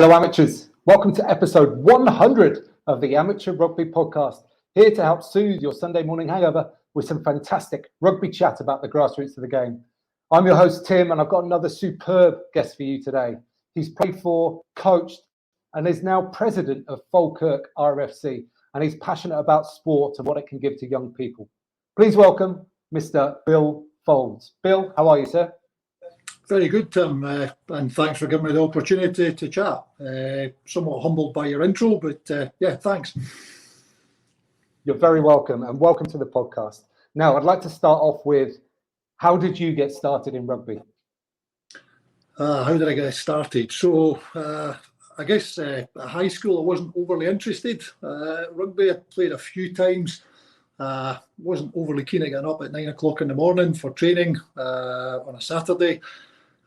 Hello amateurs, welcome to episode 100 of the Amateur Rugby Podcast, here to help soothe your Sunday morning hangover with some fantastic rugby chat about the grassroots of the game. I'm your host Tim, and I've got another superb guest for you today. He's played for, coached, and is now President of Falkirk RFC, and he's passionate about sport and what it can give to young people. Please welcome Mr. Bill Faulds. Bill, how are you, sir? Very good, Tim, and thanks for giving me the opportunity to chat. Somewhat humbled by your intro, but yeah, thanks. You're very welcome, and welcome to the podcast. Now, I'd like to start off with, how did you get started in rugby? How did I get started? So, I guess at high school I wasn't overly interested. Rugby I played a few times. Wasn't overly keen at getting up at 9 o'clock in the morning for training on a Saturday.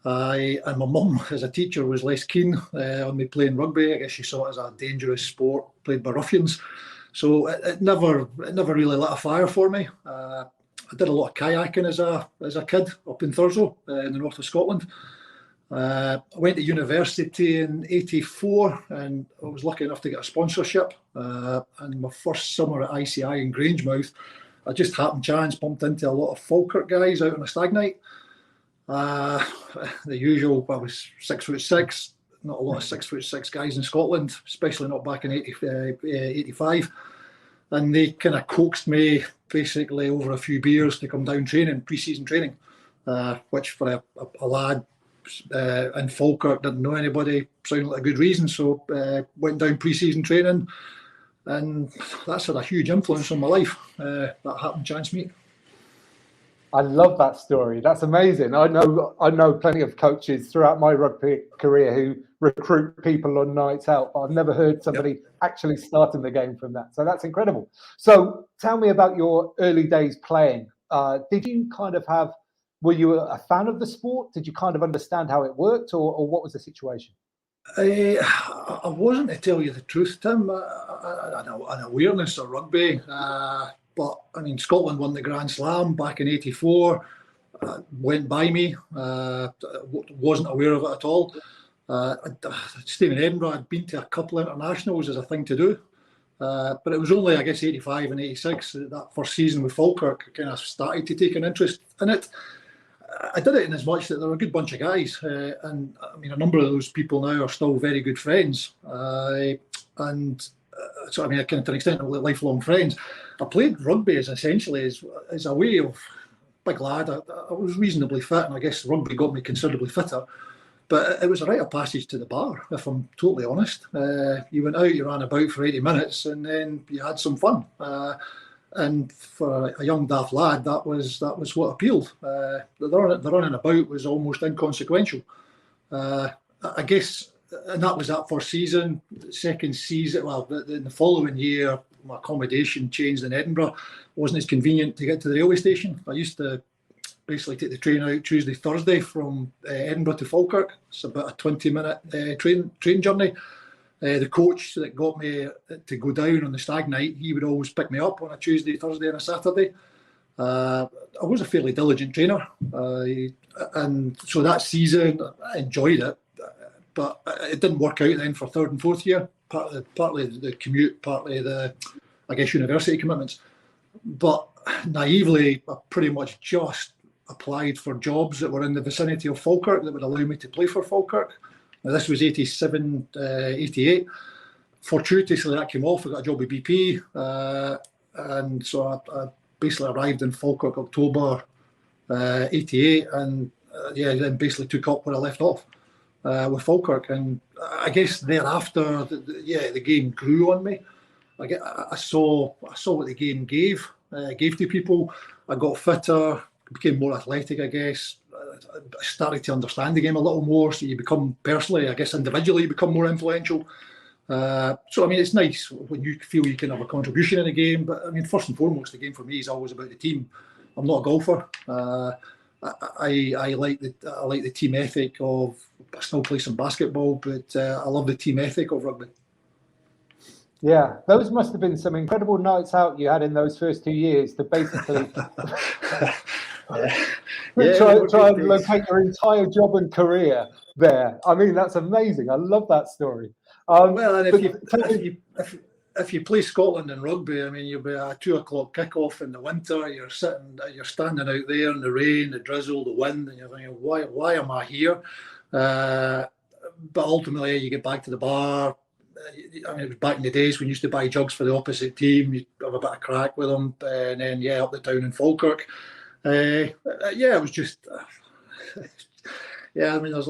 And my mum, as a teacher, was less keen on me playing rugby. I guess she saw it as a dangerous sport played by ruffians. So it never really lit a fire for me. I did a lot of kayaking as a kid up in Thurso in the north of Scotland. I went to university in '84 and I was lucky enough to get a sponsorship. And my first summer at ICI in Grangemouth, I just happened chance bumped into a lot of Falkirk guys out on a stag night. The usual, I was 6'6", not a lot of 6'6" guys in Scotland, especially not back in 85. And they kind of coaxed me basically over a few beers to come down training, pre-season training, which for a lad in Falkirk didn't know anybody sounded like a good reason. So went down pre-season training, and that's had a huge influence on my life. That happened chance meet. I love that story. That's amazing. I know plenty of coaches throughout my rugby career who recruit people on nights out, but I've never heard somebody actually starting the game from that. So that's incredible. So tell me about your early days playing. Did you were you a fan of the sport? Did you kind of understand how it worked, or what was the situation? I wasn't, to tell you the truth, Tim. I had an awareness of rugby. But, I mean, Scotland won the Grand Slam back in '84, went by me, wasn't aware of it at all. Staying in Edinburgh, I'd been to a couple of internationals as a thing to do. But it was only, I guess, '85 and '86, that first season with Falkirk, I kind of started to take an interest in it. I did it in as much that there were a good bunch of guys. And, I mean, a number of those people now are still very good friends. So, I mean, to an extent, we're lifelong friends. I played rugby as a way of, big lad, I was reasonably fit, and I guess rugby got me considerably fitter. But it was a rite of passage to the bar, if I'm totally honest. You went out, you ran about for 80 minutes, and then you had some fun. And for a young daft lad, that was what appealed. The running about was almost inconsequential. I guess. And that was that first season. Second season, well, in the following year, my accommodation changed in Edinburgh. It wasn't as convenient to get to the railway station. I used to basically take the train out Tuesday, Thursday from Edinburgh to Falkirk. It's about a 20-minute train journey. The coach that got me to go down on the stag night, he would always pick me up on a Tuesday, Thursday and a Saturday. I was a fairly diligent trainer. And so that season, I enjoyed it. But it didn't work out then for third and fourth year, partly the commute, partly the, I guess, university commitments. But naively, I pretty much just applied for jobs that were in the vicinity of Falkirk that would allow me to play for Falkirk. Now, this was 87, 88. Fortuitously, that came off. I got a job with BP. And so I basically arrived in Falkirk October 88 and then basically took up where I left off. With Falkirk, and I guess thereafter, the game grew on me. I saw what the game gave to people. I got fitter, became more athletic. I guess I started to understand the game a little more. So you become personally, I guess individually, you become more influential. So I mean, it's nice when you feel you can have a contribution in a game. But I mean, first and foremost, the game for me is always about the team. I'm not a golfer. I like the team ethic of. I still play some basketball, but I love the team ethic of rugby. Yeah, those must have been some incredible nights out you had in those first 2 years to basically try and locate your entire job and career there. I mean, that's amazing. I love that story. Well, and if you play Scotland in rugby, I mean, you'll be a 2 o'clock kickoff in the winter. You're standing out there in the rain, the drizzle, the wind, and you're thinking, why am I here? But ultimately, you get back to the bar. I mean, it was back in the days when you used to buy jugs for the opposite team. You'd have a bit of crack with them, and then up the town in Falkirk. It was just. I mean, there's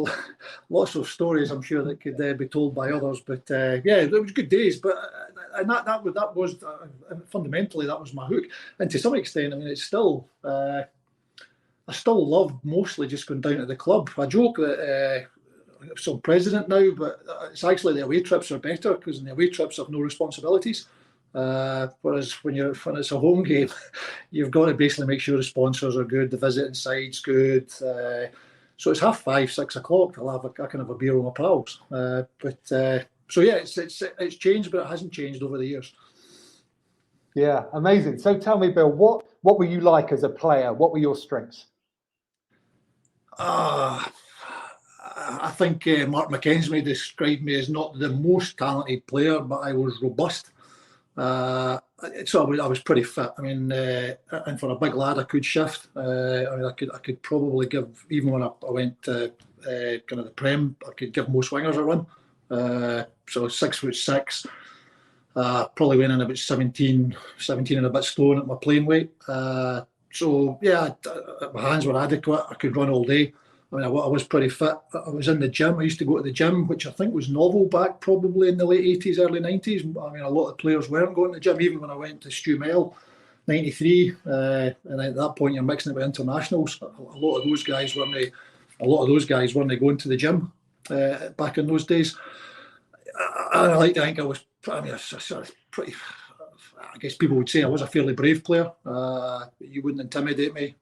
lots of stories I'm sure that could be told by others, but it was good days. But and that was fundamentally that was my hook, and to some extent, I mean, it's still. I still love mostly just going down to the club. I joke that I'm still president now, but it's actually the away trips are better because in the away trips I've no responsibilities. Whereas when it's a home game, you've got to basically make sure the sponsors are good, the visiting side's good. So it's 5:30, 6 o'clock. I can have a beer with my pals. It's changed, but it hasn't changed over the years. Yeah, amazing. So tell me, Bill, what were you like as a player? What were your strengths? I think Mark McKenzie may describe me as not the most talented player, but I was robust. So I was pretty fit. I mean, and for a big lad, I could shift. I could probably give, even when I went to kind of the Prem, I could give most wingers a run. So 6'6", probably went in about 17 and a bit stone at my playing weight. My hands were adequate. I could run all day. I mean, I was pretty fit. I was in the gym. I used to go to the gym, which I think was novel back probably in the late 80s, early 90s. I mean, a lot of players weren't going to the gym, even when I went to Stewart, 93. And at that point, you're mixing it with internationals. A lot of those guys weren't going to the gym back in those days. I like to think I was. I mean, pretty. I guess people would say I was a fairly brave player. You wouldn't intimidate me.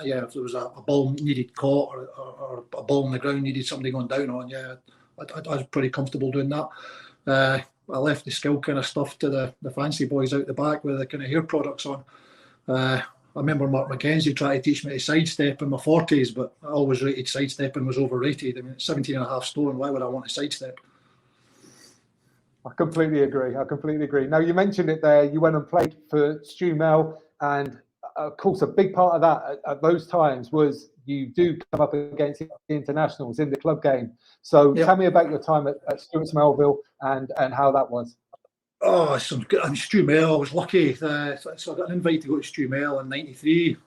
If there was a ball needed caught or a ball on the ground needed somebody going down on, I was pretty comfortable doing that. I left the skill kind of stuff to the fancy boys out the back with the kind of hair products on. I remember Mark McKenzie tried to teach me to sidestep in my 40s, but I always rated sidestepping was overrated. I mean, at 17 and a half stone, why would I want to sidestep? I completely agree. Now, you mentioned it there. You went and played for Stewart, and of course, a big part of that at those times was you do come up against the internationals in the club game. So Tell me about your time at Stewart's Melville and how that was. Oh, some good. I mean, Stewart, I was lucky. So I got an invite to go to Stewart in '93.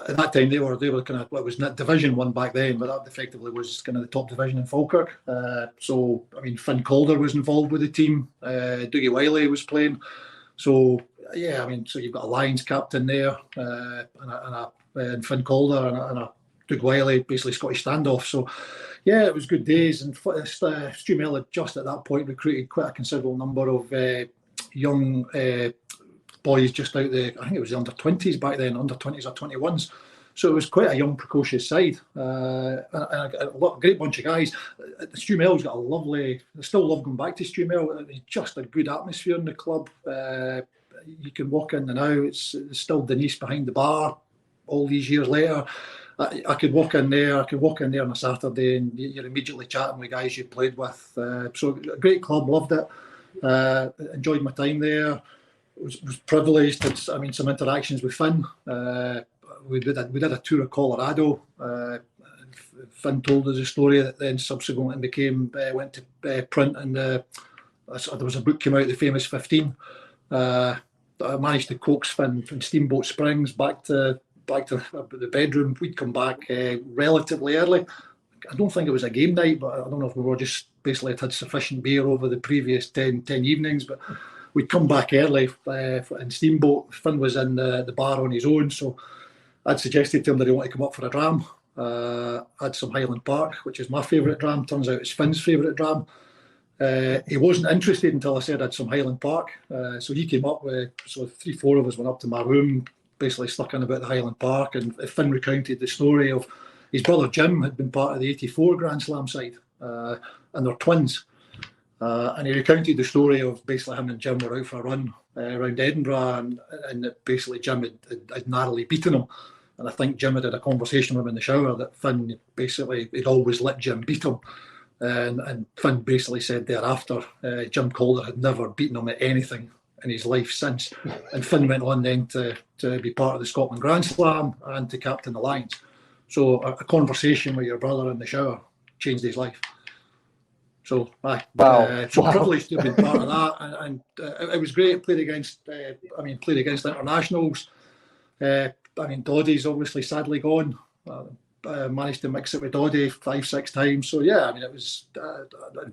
At that time, they were kind of, it was not Division 1 back then, but that effectively was kind of the top division in Falkirk. So, I mean, Finn Calder was involved with the team. Dougie Wiley was playing. So, I mean, so you've got a Lions captain there, and Finn Calder and a Doug Wiley, basically Scottish standoff. So, it was good days. And Stewart had just at that point recruited quite a considerable number of young boys just out there. I think it was the under-20s back then, under-20s or 21s. So it was quite a young, precocious side. And a great bunch of guys. Stewart got a lovely, I still love going back to Stewart. It's just a good atmosphere in the club. You can walk in and now, it's still Denise behind the bar all these years later. I could walk in there on a Saturday and you're immediately chatting with guys you played with. So a great club, loved it. Enjoyed my time there. Was privileged. I mean, some interactions with Finn. We did a tour of Colorado. Finn told us a story that then subsequently went to print, and there was a book came out, The Famous 15. I managed to coax Finn from Steamboat Springs back to the bedroom. We'd come back relatively early. I don't think it was a game night, but I don't know if we were just basically had sufficient beer over the previous 10 evenings, but we'd come back early in Steamboat. Finn was in the bar on his own, so I'd suggested to him that he wanted to come up for a dram. Had some Highland Park, which is my favourite dram. Turns out it's Finn's favourite dram. He wasn't interested until I said I had some Highland Park. So he came up with, so 3-4 of us went up to my room, basically stuck in about the Highland Park, and Finn recounted the story of his brother Jim had been part of the 84 Grand Slam side, and they're twins. And he recounted the story of basically him and Jim were out for a run around Edinburgh, and basically Jim had narrowly beaten him. And I think Jim had a conversation with him in the shower that Finn basically had always let Jim beat him. And Finn basically said thereafter, Jim Calder had never beaten him at anything in his life since. And Finn went on then to be part of the Scotland Grand Slam and to captain the Lions. So a conversation with your brother in the shower changed his life. So, privileged to have been part of that, and it was great. Played against internationals. Doddie's obviously sadly gone. Managed to mix it with Doddie 5-6 times. So yeah, it was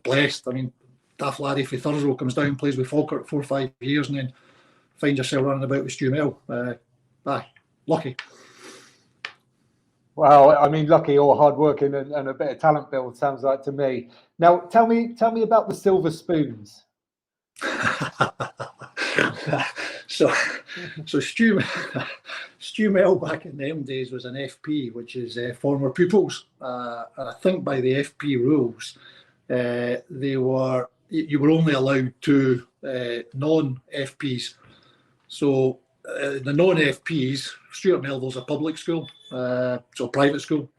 blessed. Daft laddie for Thurso comes down, plays with Falkirk 4 or 5 years, and then finds yourself running about with Stu Mel. Lucky. Wow, lucky or hardworking and a bit of talent build, sounds like to me. Now, tell me about the silver spoons. So Stu Mel back in them days was an FP, which is former pupils, and I think by the FP rules, you were only allowed 2 non-FPs. So the non-FPs, Stewart Melville's a public school, so private school.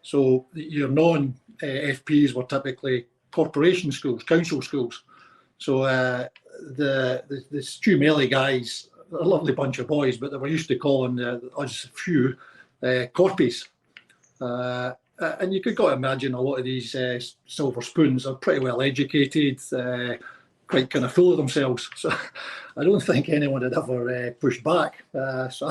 So your non-FPs were typically corporation schools, council schools. So the Stu Melly guys, a lovely bunch of boys, but they were used to calling us a few Kelpies. And you could go imagine a lot of these silver spoons are pretty well educated, quite kind of full of themselves. So I don't think anyone had ever pushed back. So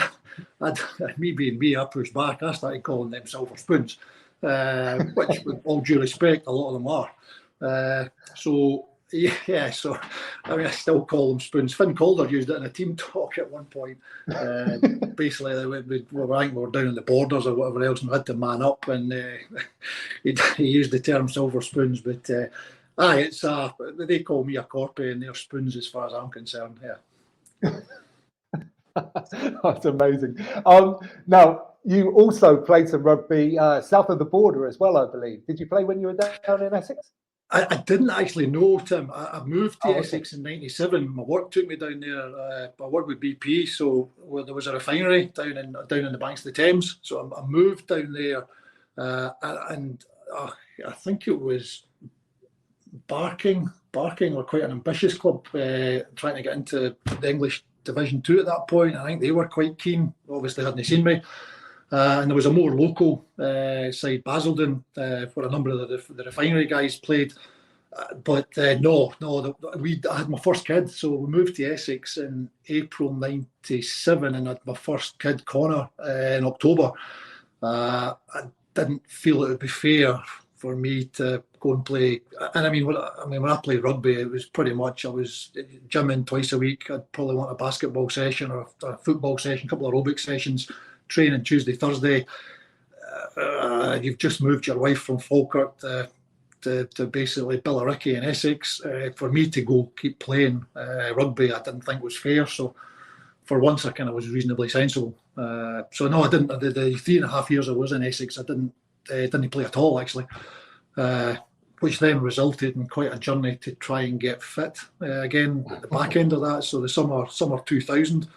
me being me, I pushed back. I started calling them silver spoons, which with all due respect, a lot of them are. So I still call them spoons. Finn Calder used it in a team talk at one point. Basically, we were down in the borders or whatever else and had to man up, and he used the term silver spoons. But they call me a corpy and they're spoons as far as I'm concerned. Yeah. That's amazing. Now, you also played some rugby south of the border as well, I believe. Did you play when you were down in Essex? I didn't actually know, Tim. I moved to Essex in '97. My work took me down there. I worked with BP, so there was a refinery down in the banks of the Thames. So I moved down there, and I think it was Barking were quite an ambitious club, trying to get into the English Division 2 at that point. I think they were quite keen. Obviously, hadn't seen me. And there was a more local side, Basildon, where a number of the refinery guys played. But I had my first kid, so we moved to Essex in April '97, and I had my first kid, Connor, in October. I didn't feel it would be fair for me to go and play. And when I played rugby, it was pretty much I was gymming twice a week. I'd probably want a basketball session or a football session, a couple of aerobic sessions. Training Tuesday, Thursday. You've just moved your wife from Falkirk to basically Billericay in Essex. For me to go keep playing rugby, I didn't think was fair. So for once, I kind of was reasonably sensible. So no, I didn't. The 3.5 years I was in Essex, I didn't play at all actually, which then resulted in quite a journey to try and get fit again at the back end of that. So the summer 2000.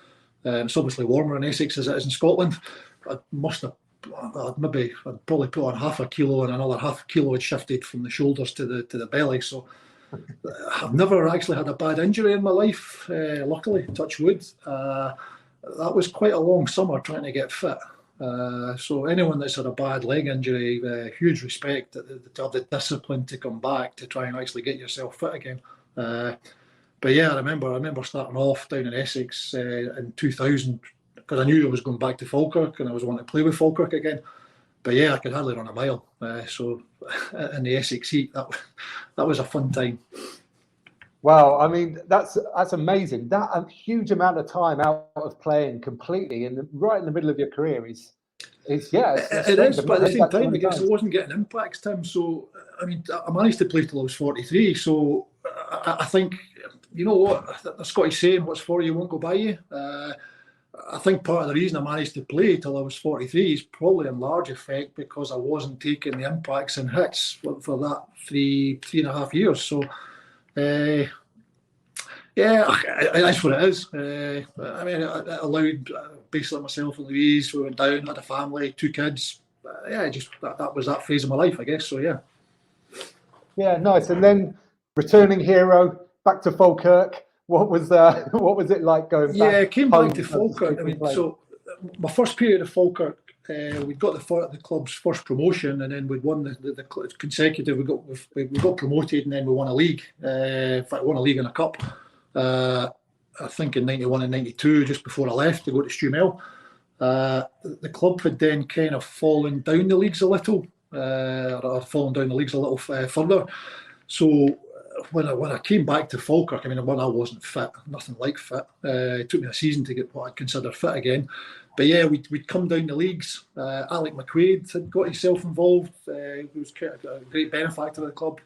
It's obviously warmer in Essex as it is in Scotland. I'd probably put on half a kilo, and another half a kilo had shifted from the shoulders to the belly. So I've never actually had a bad injury in my life, luckily, touch wood. That was quite a long summer trying to get fit. So anyone that's had a bad leg injury, huge respect to have the discipline to come back to try and actually get yourself fit again. But yeah, I remember starting off down in Essex in 2000 because I knew I was going back to Falkirk and I was wanting to play with Falkirk again. But yeah, I could hardly run a mile. So in the Essex heat, that was a fun time. Wow, that's amazing. That a huge amount of time out of playing completely right in the middle of your career is. It is, but at the same time, I guess I wasn't getting impacts, Tim. So I managed to play till I was 43. So I think. You know what, the Scottish saying, what's for you won't go by you. I think part of the reason I managed to play till I was 43 is probably in large effect because I wasn't taking the impacts and hits for that 3.5 years. So, Yeah, that's what it is. I mean, it allowed basically myself and Louise, we went down, had a family, 2 kids. Yeah, just that was that phase of my life, I guess. So yeah. Yeah, nice. And then returning hero back to Falkirk. What was it like going back? Yeah, I came home back to Falkirk. I mean, so my first period of Falkirk, we got the club's first promotion, and then we'd won the consecutive. We got promoted, and then we won a league. In fact, won a league and a cup. I think in 91 and 92, just before I left to go to Stewart. The club had then kind of fallen down the leagues a little, or fallen down the leagues a little further. So when I came back to Falkirk, I mean, I wasn't fit, nothing like fit. It took me a season to get what I'd consider fit again. But yeah, we'd come down the leagues. Alec McQuaid had got himself involved. He was a great benefactor of the club,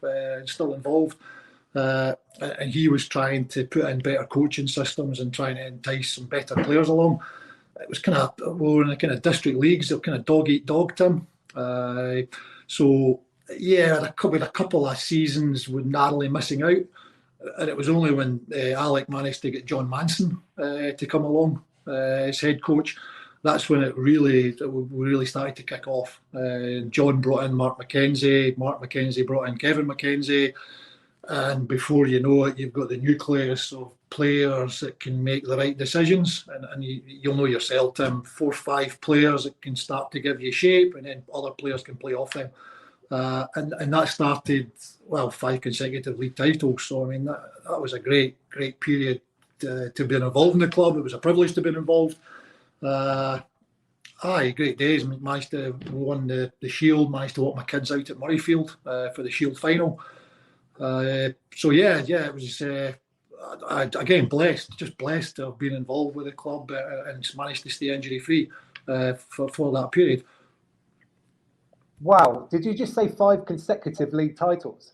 still involved. And he was trying to put in better coaching systems and trying to entice some better players along. It was kind of, we were in the kind of district leagues, they were kind of dog eat dog, Tim. So yeah, with a couple of seasons with narrowly missing out. And it was only when Alec managed to get John Manson to come along as head coach, that's when we really started to kick off. John brought in Mark McKenzie brought in Kevin McKenzie, and before you know it, you've got the nucleus of players that can make the right decisions, and you'll know yourself, Tim, 4 or 5 players that can start to give you shape, and then other players can play off them. And that started, 5 consecutive league titles. So I mean, that was a great period to be involved in the club. It was a privilege to be involved. Great days. We won the Shield, managed to walk my kids out at Murrayfield for the Shield final. So yeah, it was again blessed to have been involved with the club and managed to stay injury free for that period. Wow, did you just say 5 consecutive league titles?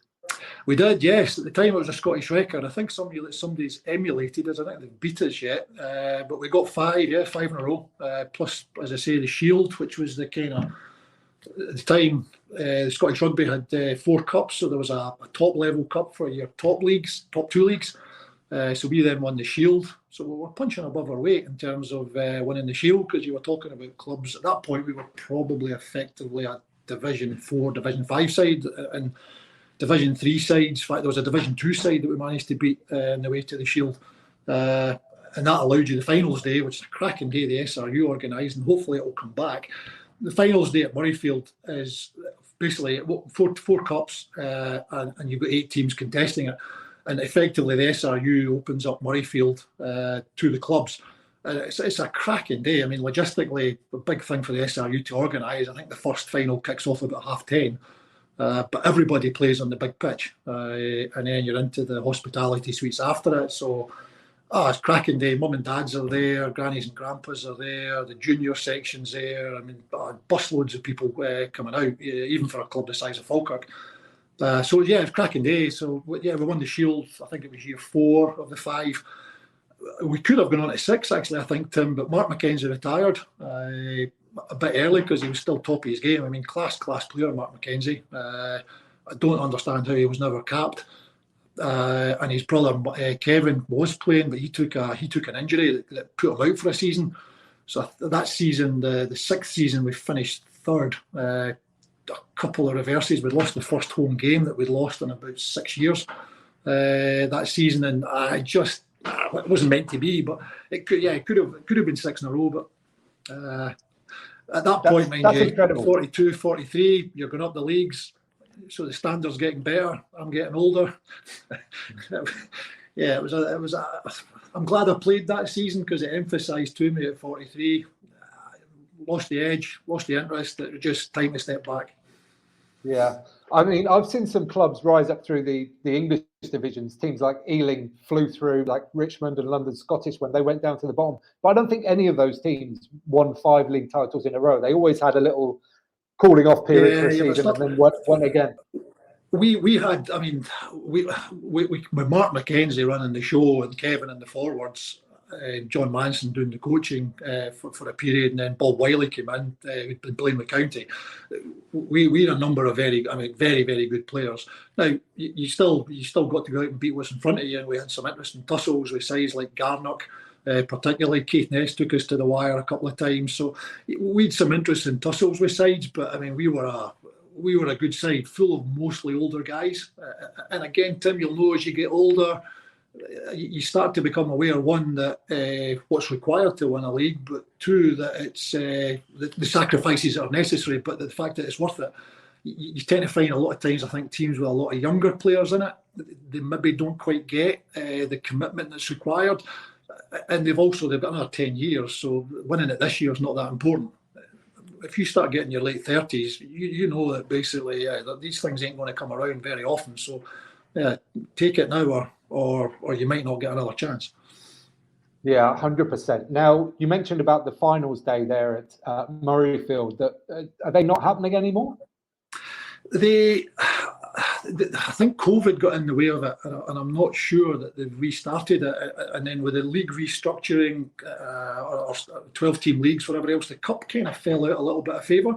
We did, yes. At the time, it was a Scottish record. I think somebody's emulated us. I think they've beat us yet. But we got 5 in a row. Plus, as I say, the Shield, which was the kind of, at the time, the Scottish Rugby had 4 cups. So there was a top-level cup for your top 2 leagues. So we then won the Shield. So we were punching above our weight in terms of winning the Shield, because you were talking about clubs. At that point, we were probably effectively a Division 4, Division 5 side, and Division 3 sides. In fact, there was a Division 2 side that we managed to beat on the way to the Shield. And that allowed you the finals day, which is a cracking day the SRU organised, and hopefully it will come back. The finals day at Murrayfield is basically 4 cups, and you've got 8 teams contesting it. And effectively, the SRU opens up Murrayfield to the clubs. It's a cracking day. I mean, logistically, a big thing for the SRU to organise. I think the first final kicks off about 10:30. But everybody plays on the big pitch, and then you're into the hospitality suites after it. So, it's a cracking day. Mum and dads are there, grannies and grandpas are there, the junior section's there. I mean, busloads of people coming out, even for a club the size of Falkirk. So yeah, it's a cracking day. So yeah, we won the Shield. I think it was year 4 of the 5. We could have gone on to 6, actually, I think, Tim, but Mark McKenzie retired a bit early because he was still top of his game. I mean, class player, Mark McKenzie. I don't understand how he was never capped. And his brother Kevin was playing, but he took an injury that put him out for a season. So that season, the 6th season, we finished 3rd. A couple of reverses. We'd lost the first home game that we'd lost in about 6 years that season, and it wasn't meant to be, but it could have been 6 in a row. But at that point, mind you, incredible. 42, 43, you're going up the leagues, so the standard's getting better. I'm getting older. Yeah, it was. I'm glad I played that season because it emphasised to me at 43. Lost the edge, lost the interest. It was just time to step back. Yeah, I mean, I've seen some clubs rise up through the English divisions. Teams like Ealing flew through, like Richmond and London Scottish when they went down to the bottom. But I don't think any of those teams won 5 league titles in a row. They always had a little cooling off period for a season and then won again. We had, I mean, we with Mark McKenzie running the show and Kevin in the forwards, John Manson doing the coaching for a period, and then Bob Wiley came in, who'd been playing with County. We had a number of very, very good players. Now you still got to go out and beat what's in front of you, and we had some interesting tussles with sides like Garnock. Particularly Keith Ness took us to the wire a couple of times, so we had some interesting tussles with sides. But I mean, we were a good side, full of mostly older guys. And again, Tim, you'll know as you get older, you start to become aware, one, that what's required to win a league, but two, that it's the sacrifices that are necessary, but the fact that it's worth it. You tend to find a lot of times, I think, teams with a lot of younger players in it, they maybe don't quite get the commitment that's required. And they've got another 10 years, so winning it this year is not that important. If you start getting your late 30s, you know that basically that these things ain't going to come around very often. So take it now, or you might not get another chance. Yeah, 100%. Now, you mentioned about the finals day there at Murrayfield. Are they not happening anymore? I think COVID got in the way of it, and I'm not sure that they've restarted it. And then with the league restructuring, or 12-team leagues, whatever else, the cup kind of fell out a little bit of favour.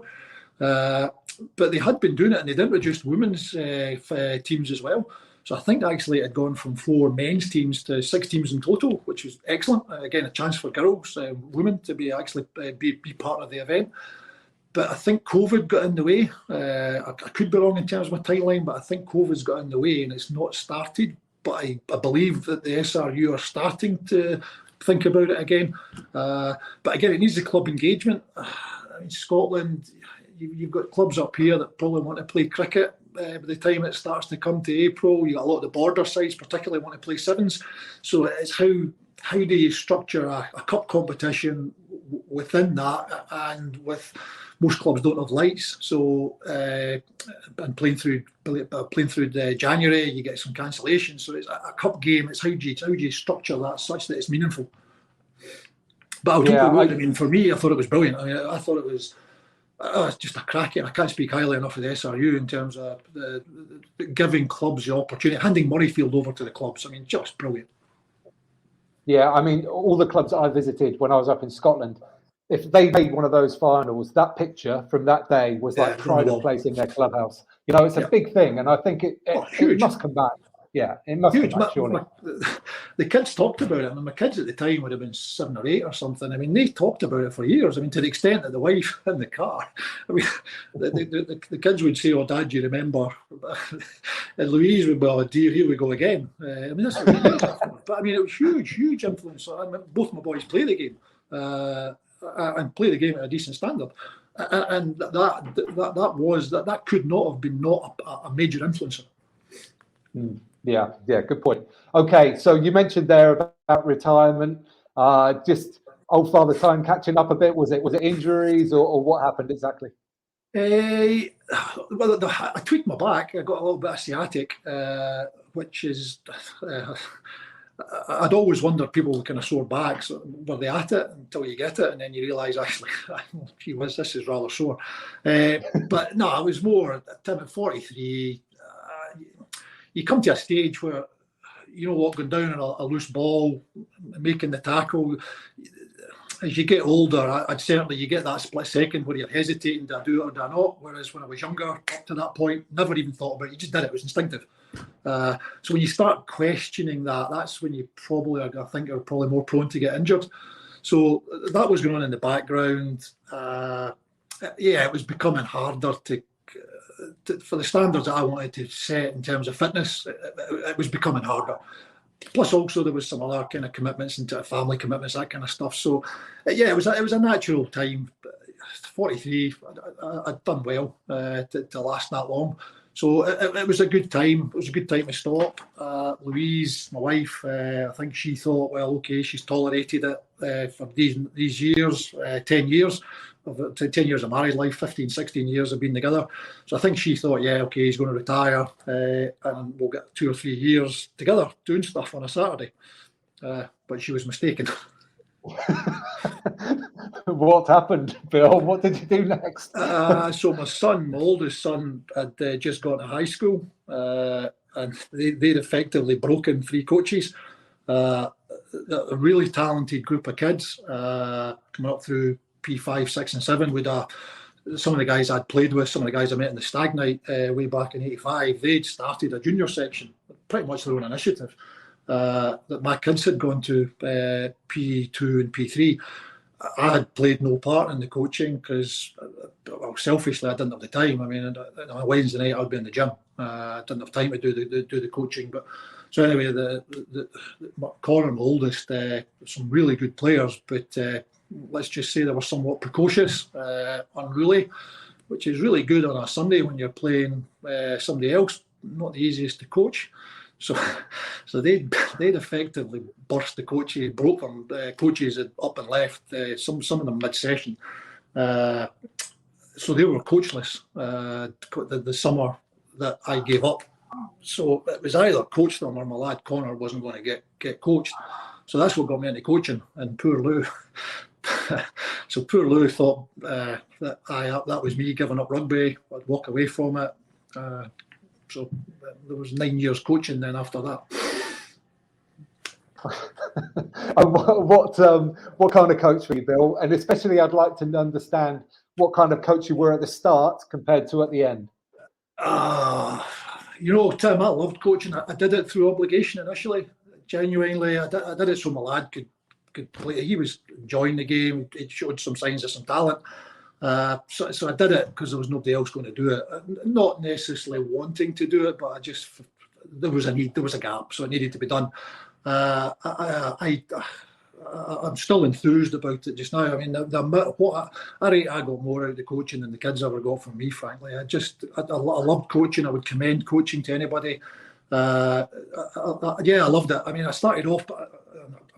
But they had been doing it, and they'd introduced women's teams as well. So I think actually it had gone from 4 men's teams to 6 teams in total, which was excellent. Again, a chance for girls, women, to be part of the event. But I think COVID got in the way. I could be wrong in terms of my timeline, but I think COVID's got in the way and it's not started. But I believe that the SRU are starting to think about it again. But again, it needs the club engagement. In Scotland, you've got clubs up here that probably want to play cricket. By the time it starts to come to April, you've got a lot of the border sides particularly want to play sevens. So it's how do you structure a cup competition within that, and with most clubs don't have lights, so and playing through January, you get some cancellations. So it's a cup game. It's how do you structure that such that it's meaningful. But I'll talk about it. I mean, for me, I thought it was brilliant. I mean, I thought it was just a cracking. I can't speak highly enough of the SRU in terms of giving clubs the opportunity, handing Murrayfield over to the clubs. I mean, just brilliant. Yeah, I mean, all the clubs that I visited when I was up in Scotland, if they made one of those finals, that picture from that day was like pride of place in their clubhouse. You know, it's a big thing, and I think it must come back. Yeah, it must come back, surely. The kids talked about it. I mean, my kids at the time would have been 7 or 8 or something. I mean, they talked about it for years. I mean, to the extent that the wife in the car, I mean, the kids would say, "Oh, Dad, do you remember?" And Louise would be, "Oh, dear, here we go again." I mean, that's but I mean, it was huge influence. I mean, both my boys play the game. And play the game at a decent standard, and that could not have been not a major influencer. Yeah, good point. Okay, so you mentioned there about retirement, just old father time catching up a bit. Was it injuries or what happened exactly? Well, I tweaked my back. I got a little bit of sciatic, which is. I'd always wondered, people with kind of sore backs, were they at it until you get it, and then you realise actually, gee whiz, this is rather sore. But no, it was more, Tim, at 43, you come to a stage where, you know what, going down on a loose ball, making the tackle, as you get older, you get that split second where you're hesitating, do I do it or do I not? Whereas when I was younger, up to that point, never even thought about it, you just did it, it was instinctive. So when you start questioning that, that's when you probably, I think, are probably more prone to get injured. So that was going on in the background. It was becoming harder to for the standards that I wanted to set in terms of fitness. It was becoming harder. Plus, also there was some other kind of commitments into family commitments, that kind of stuff. So, it was a natural time. 43, I'd done well to last that long. So it was a good time. It was a good time to stop. Louise, my wife, I think she thought, well, okay, she's tolerated it for these years, 10 years. 10 years of married life, 15, 16 years of being together. So I think she thought, yeah, okay, he's going to retire and we'll get 2 or 3 years together doing stuff on a Saturday. But she was mistaken. What happened, Bill? What did you do next? So my oldest son, had just gone to high school and they'd effectively broken 3 coaches. a really talented group of kids coming up through P5, 6 and 7 with some of the guys I'd played with, some of the guys I met in the Stag Night way back in 85, they'd started a junior section, pretty much their own initiative, that my kids had gone to P2 and P3. I had played no part in the coaching because, well, selfishly, I didn't have the time. I mean, on a Wednesday night, I'd be in the gym. I didn't have time to do the coaching. But so anyway, Connor, my oldest, some really good players, but let's just say they were somewhat precocious, unruly, which is really good on a Sunday when you're playing somebody else. Not the easiest to coach. So they'd effectively burst the coaches, broke them. Coaches up and left. Some of them mid-session. So they were coachless the summer that I gave up. So it was either coach them or my lad Connor wasn't going to get coached. So that's what got me into coaching. And poor Lou. So poor Lou thought that was me giving up rugby. I'd walk away from it. So there was 9 years coaching then after that. What kind of coach were you, Bill? And especially I'd like to understand what kind of coach you were at the start compared to at the end. Tim, I loved coaching. I did it through obligation initially. Genuinely, I did it so my lad could play. He was enjoying the game. He showed some signs of some talent. So I did it because there was nobody else going to do it. Not necessarily wanting to do it, but there was a need, there was a gap, so it needed to be done. I'm still enthused about it just now. I mean, I got more out of the coaching than the kids ever got from me, frankly. I loved coaching. I would commend coaching to anybody. I loved it. I mean, I started off, I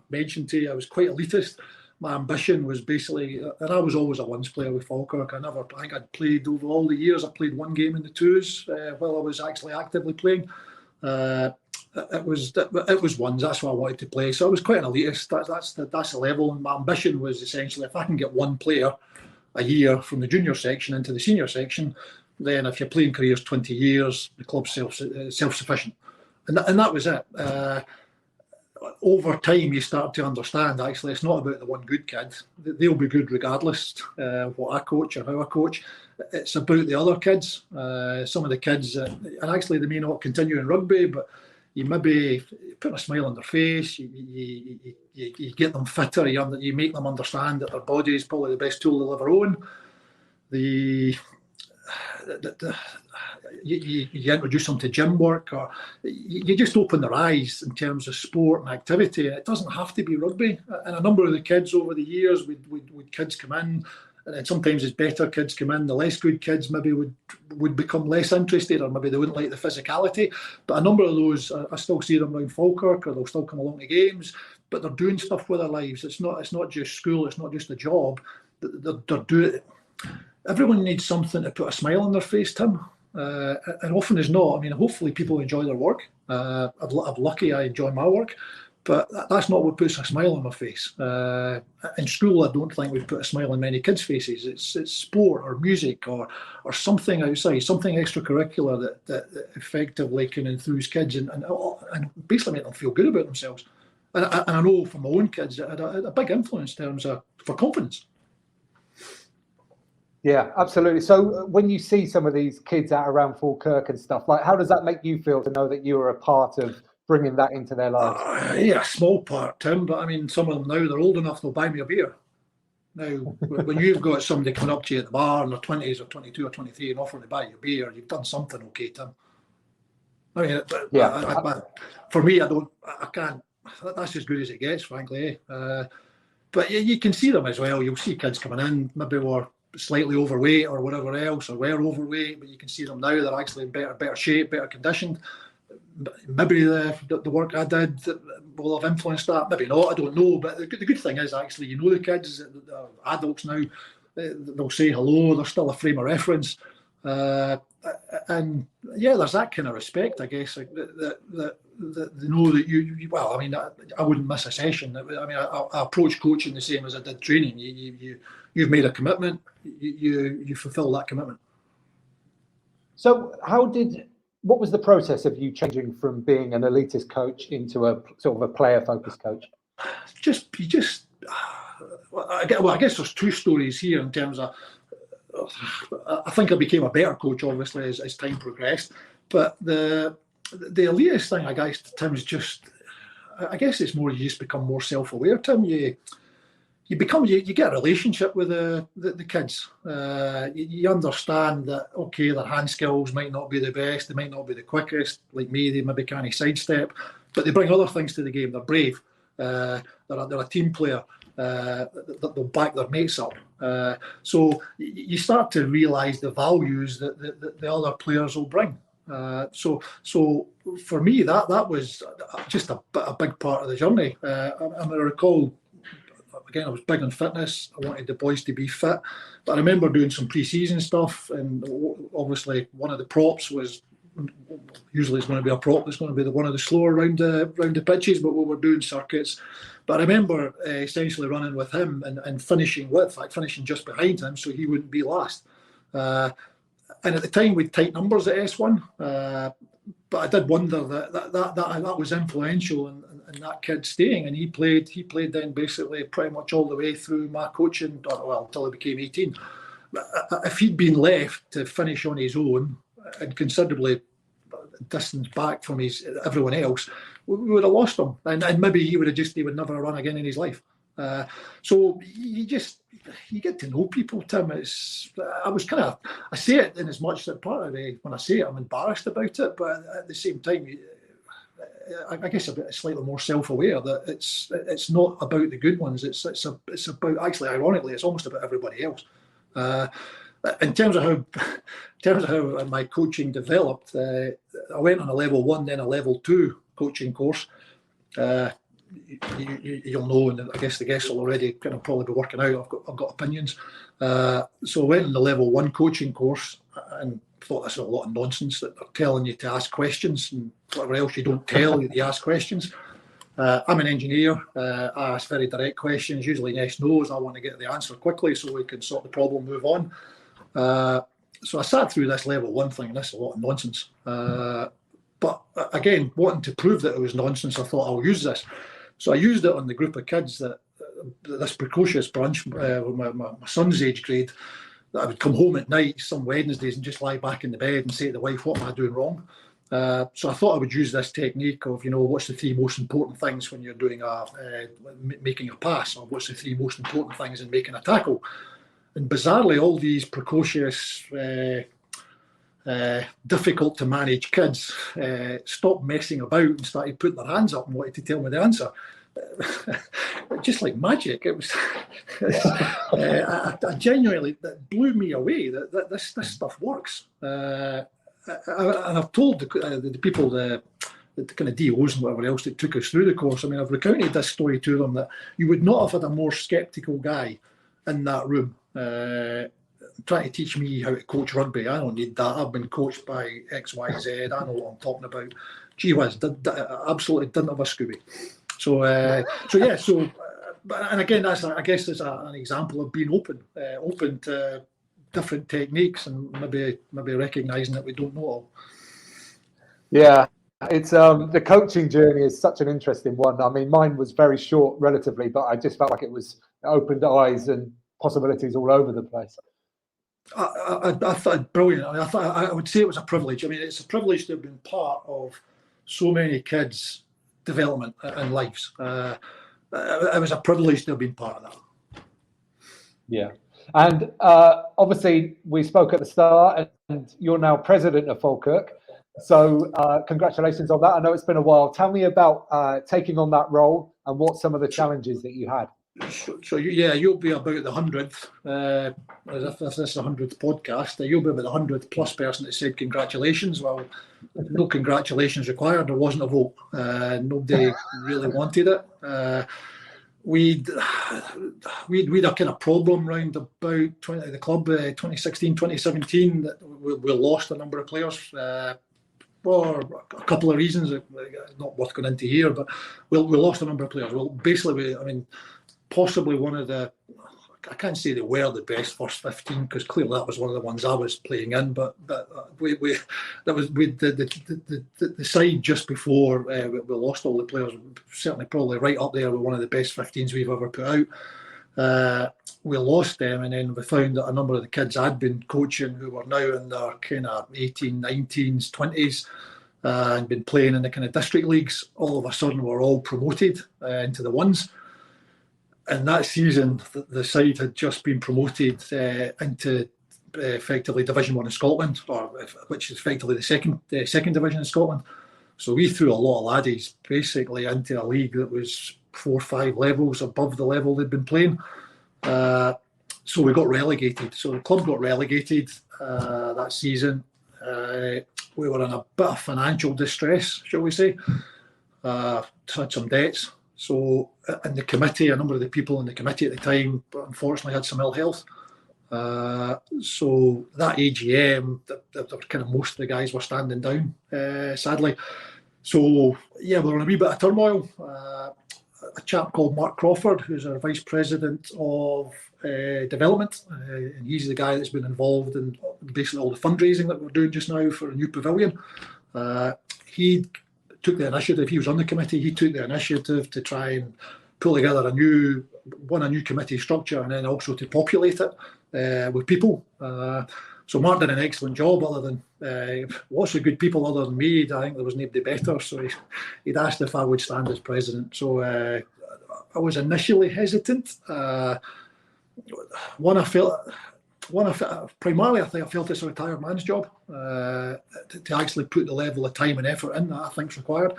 mentioned to you, I was quite elitist. My ambition was basically, and I was always a ones player with Falkirk. I think I'd played over all the years. I played one game in the twos while I was actually actively playing. It was ones. That's what I wanted to play. So I was quite an elitist. That's the level. And my ambition was essentially, if I can get one player a year from the junior section into the senior section, then if your playing career's 20 years, the club's self-sufficient. And that was it. Over time, you start to understand, actually, it's not about the one good kid. They'll be good regardless what I coach or how I coach. It's about the other kids. Some of the kids, and actually they may not continue in rugby, but you maybe put a smile on their face, you get them fitter, you make them understand that their body is probably the best tool they'll ever own. You introduce them to gym work, or you just open their eyes in terms of sport and activity. It doesn't have to be rugby. And a number of the kids over the years, would kids come in, and sometimes as better kids come in, the less good kids maybe would become less interested, or maybe they wouldn't like the physicality. But a number of those, I still see them around Falkirk, or they'll still come along to games, but they're doing stuff with their lives. It's not just school, it's not just a job. They're doing it. Everyone needs something to put a smile on their face, Tim. And often is not. I mean, hopefully people enjoy their work. I'm lucky I enjoy my work, but that's not what puts a smile on my face. In school, I don't think we put a smile on many kids' faces. It's sport or music or something outside, something extracurricular that effectively can enthuse kids and basically make them feel good about themselves. And I know from my own kids, it had a big influence in terms of for confidence. Yeah, absolutely. So when you see some of these kids out around Falkirk and stuff, like, how does that make you feel to know that you are a part of bringing that into their lives? Yeah, a small part, Tim. But I mean, some of them now, they're old enough, they'll buy me a beer. Now, when you've got somebody coming up to you at the bar in their 20s or 22 or 23 and offering to buy you a beer, you've done something okay, Tim. I mean, for me, I can't. That's as good as it gets, frankly. But you can see them as well. You'll see kids coming in, maybe were slightly overweight or whatever else, or were overweight, but you can see them now, they're actually in better shape, better conditioned. Maybe the work I did will have influenced that, maybe not, I don't know. But the good thing is, actually, you know, the kids, the adults now, they'll say hello, they're still a frame of reference. And yeah, there's that kind of respect, I guess, that they know that you well, I mean, I wouldn't miss a session. I mean, I approach coaching the same as I did training. You've made a commitment, you fulfill that commitment. So what was the process of you changing from being an elitist coach into a sort of a player-focused coach? I guess there's two stories here in terms of. I think I became a better coach, obviously, as time progressed. But the elitist thing, I guess, Tim, is just. I guess it's more you just become more self-aware, Tim. You get a relationship with the kids. You understand that, okay, their hand skills might not be the best, they might not be the quickest, like me, they maybe can't sidestep, but they bring other things to the game. They're brave, they're a team player, they'll back their mates up. So you start to realise the values that the other players will bring. So for me, that was just a big part of the journey. I recall, again, I was big on fitness. I wanted the boys to be fit. But I remember doing some pre-season stuff, and obviously one of the props was, usually it's going to be a prop that's going to be one of the slower round the pitches, but we were doing circuits. But I remember essentially running with him and finishing just behind him so he wouldn't be last. And at the time, we'd tight numbers at S1, but I did wonder that was influential in that kid staying, and he played then basically pretty much all the way through my coaching, well, until he became 18. If he'd been left to finish on his own and considerably distance back from everyone else, we would have lost him, and maybe he would never run again in his life. So you get to know people, Tim. I say it in as much that part of it, when I say it, I'm embarrassed about it, but at the same time, I guess a bit slightly more self-aware that it's not about the good ones. It's about, actually, ironically, it's almost about everybody else. In terms of how my coaching developed, I went on a level 1, then a level 2 coaching course. You'll know, and I guess the guests will already kind of probably be working out. I've got opinions. So I went on the level 1 coaching course and thought this was a lot of nonsense, that they're telling you to ask questions and whatever else you don't tell, you ask questions. I'm an engineer. I ask very direct questions, usually yes, no's. I want to get the answer quickly so we can sort the problem, move on. So I sat through this level 1 thing, and this is a lot of nonsense. But again, wanting to prove that it was nonsense, I thought I'll use this. So I used it on the group of kids that this precocious bunch, my son's age grade, that I would come home at night some Wednesdays and just lie back in the bed and say to the wife, what am I doing wrong? So I thought I would use this technique of, what's the 3 most important things when you're doing making a pass, or what's the 3 most important things in making a tackle. And bizarrely, all these precocious, difficult to manage kids stopped messing about and started putting their hands up and wanted to tell me the answer. Just like magic. It was I genuinely, that blew me away that this stuff works. And I've told the people, the kind of DOs and whatever else that took us through the course, I mean, I've recounted this story to them, that you would not have had a more sceptical guy in that room trying to teach me how to coach rugby. I don't need that. I've been coached by XYZ. I know what I'm talking about. Gee whiz, absolutely didn't have a Scooby. So and again, I guess it's an example of being open to different techniques, and maybe recognising that we don't know all. Yeah, it's the coaching journey is such an interesting one. I mean, mine was very short relatively, but I just felt like it opened eyes and possibilities all over the place. I thought brilliant. I would say it was a privilege. I mean, it's a privilege to have been part of so many kids' development and lives. It was a privilege to have been part of that. Yeah. And obviously, we spoke at the start, and you're now president of Falkirk. So congratulations on that. I know it's been a while. Tell me about taking on that role and what some of the challenges that you had. So yeah, you'll be about the 100th, as if this is the 100th podcast. You'll be about the 100th plus person that said congratulations. Well, no congratulations required. There wasn't a vote. Nobody really wanted it. We'd a kind of problem round about the club 2016, 2017 that we lost a number of players for a couple of reasons. Not worth going into here, but we lost a number of players. Well, basically, possibly one of the, I can't say they were the best first 15 because clearly that was one of the ones I was playing in. But the side just before we lost all the players, certainly probably right up there with one of the best 15s we've ever put out. We lost them, and then we found that a number of the kids I'd been coaching who were now in their kind of 18, 19s, 20s and been playing in the kind of district leagues, all of a sudden were all promoted into the ones. And that season, the side had just been promoted into effectively Division 1 in Scotland, which is effectively the second division in Scotland. So we threw a lot of laddies basically into a league that was 4 or 5 levels above the level they'd been playing. So we got relegated. So the club got relegated that season. We were in a bit of financial distress, shall we say. Had some debts. So in the committee, a number of the people in the committee at the time, unfortunately, had some ill health. So that AGM, kind of most of the guys were standing down, sadly. So yeah, we were in a wee bit of turmoil. A chap called Mark Crawford, who's our Vice President of Development, and he's the guy that's been involved in basically all the fundraising that we're doing just now for a new pavilion. He took the initiative. He was on the committee. He took the initiative to try and pull together a new committee structure, and then also to populate it with people. So Mark did an excellent job. Other than lots of good people, other than me, I think there was nobody better. So he'd asked if I would stand as president. So I was initially hesitant. Primarily, I think I felt it's a retired man's job to actually put the level of time and effort in that I think is required.